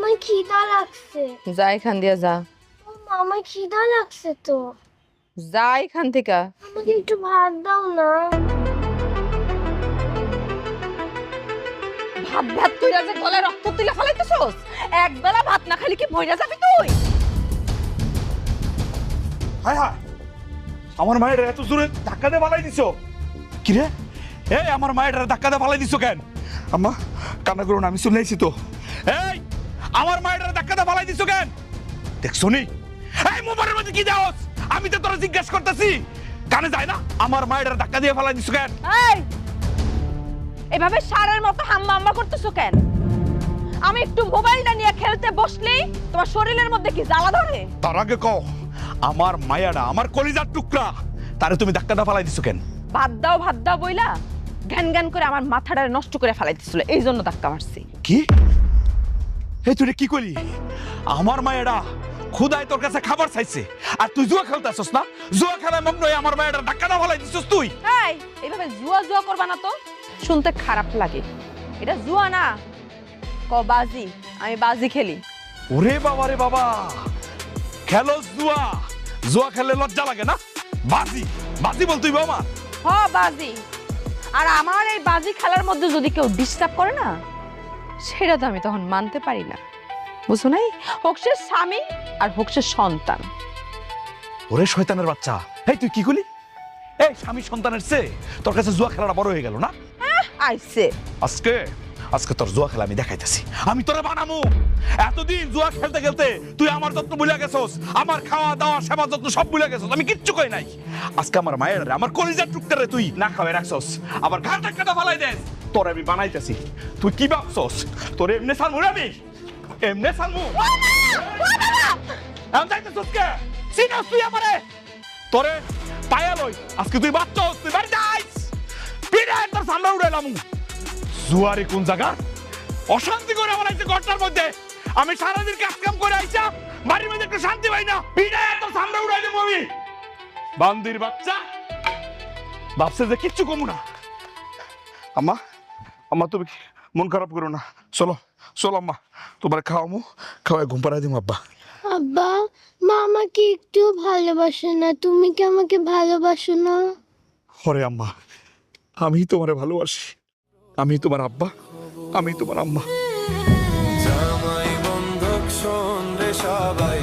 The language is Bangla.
আমার খিদা লাগছে। যা এখান দিয়ে যা, আমার খিদা লাগছে তো। যা এখান থেকে। আমাকে একটু ভাত দাও না। ভাত ভাত তুই যে গলায় রক্ত তুলে ফেলাইতেছস, একবেলা ভাত না খালি কি মইরা যাবি তুই? হায় হায়, আমার মায়ের এত জোরে ধাক্কা দিয়ে পালাই দিছো কি রে? এই আমার মায়ের ধাক্কা দিয়ে পালাই দিছো কেন? আম্মা কান্না করুন, আমি শুনে আইছি তো। এই আমার মায়ের ধাক্কা দিয়ে পালাই দিছো কেন? দেখছো নি এই মোবাইলের মধ্যে কি দাওস? আমি তো তোরা জিজ্ঞাসা করতেছি, কানে যায় না? আমার মায়ের ধাক্কা দিয়ে পালাই দিছো কেন? এই এভাবে সারের মতো হাম্মা হাম্মা করতেছো কেন? আমি একটু মোবাইলটা নিয়ে খেলতে বসলেই তোমার শরীরের মধ্যে কি জ্বালা ধরে? তার আগে কও, আমার মায়াটা, আমার কলিজার টুকরা, তারে তুমি ধাক্কা দিয়ে পালাই দিছো কেন? ভাত দাও বইলা জ্ঞান জ্ঞান করে আমার মাথাটা নষ্ট করে ফেলাইতেছিল, এই জন্য ধাক্কা মারছি। কি? এই তুই কি করলি? আমার মায়েরা খুদাই তোর কাছে খাবার চাইছে আর তুই জুয়া খেলতেছস না? জুয়া খেলায় মগ্ন হয়ে আমার মায়েরা ধাক্কা না ফেলাই দিছস তুই। এই এইভাবে জুয়া করবা না তো, শুনতে খারাপ লাগে। এটা জুয়া না, ক বাজি। আমি বাজি খেলি। ওরে বাবা রে বাবা, খেলো জুয়া? জুয়া খেলে লজ্জা লাগে না? বাজি বাজি বল তুই বাবা। হ বাজি। আর আমার এই বাজি খেলার মধ্যে যদি কেউ ডিস্টার্ব করে না, সেটা তো আমি তখন মানতে পারি না, বুঝো নাই? হোক সে স্বামী আর হোক সে সন্তান। ওরে শয়তানের বাচ্চা, এই তুই কি করলি? এই স্বামী সন্তানের চেয়ে তোর কাছে জুয়া খেলাটা বড় হয়ে গেল না? আইছে আজকে আজকে তোর জুয়া খেলা আমি দেখাইতেছি, আমি তোরে বানামু। এতদিন জুয়া খেলতে খেলতে তুই আমার যত্ন ভুলে গেছস, আমার খাওয়া দাওয়া সেবা যত্ন সব ভুলে গেছস, আমি কিচ্ছু কই নাই। আজকে আমার মায়ের আমার কলিজার টুকটারে তুই না খাওয়াই রাখছস, আবার ঘাট ধাক্কাটা ফালাই দেস। তোরে আমি বানাইতেছি, তুই কি ভাবছস? তোরে এমনি সালমু রে, আমি এমনি সালমু। আমি যাইতেছস কে? সিনাস তুই আমারে? তোরে পায়া লই, আজকে তুই বাচ্চস, তুই বাড়ি যাইস। পিড়ে তোর সামনে উড়াইলাম। জুয়ারি কোন জায়গা? অশান্তি করে আমার আইছে ঘরটার মধ্যে। আমি সারাদিন কাজ কাম করে আইছা বাড়ির মধ্যে একটু শান্তি পাই না। পিড়ে তোর সামনে উড়াই দেবো আমি। বান্দির বাচ্চা ভাবছে যে কিচ্ছু কমু না। আম্মা আম্মা তুমি মন খারাপ করো না, চলো চলো আম্মা, তোমার খাওয়ামু, খাওয়াই ঘুম পাড়াই দিমু। আব্বা আব্বা, মা আমাকে একটু ভালোবাসে না। তুমি কি আমাকে ভালোবাসো না? হরে আম্মা, আমি তোমারে ভালোবাসি, আমি তোমার আব্বা, আমি তোমার আম্মা। জামাই বন্ধক শোন রে সবাই,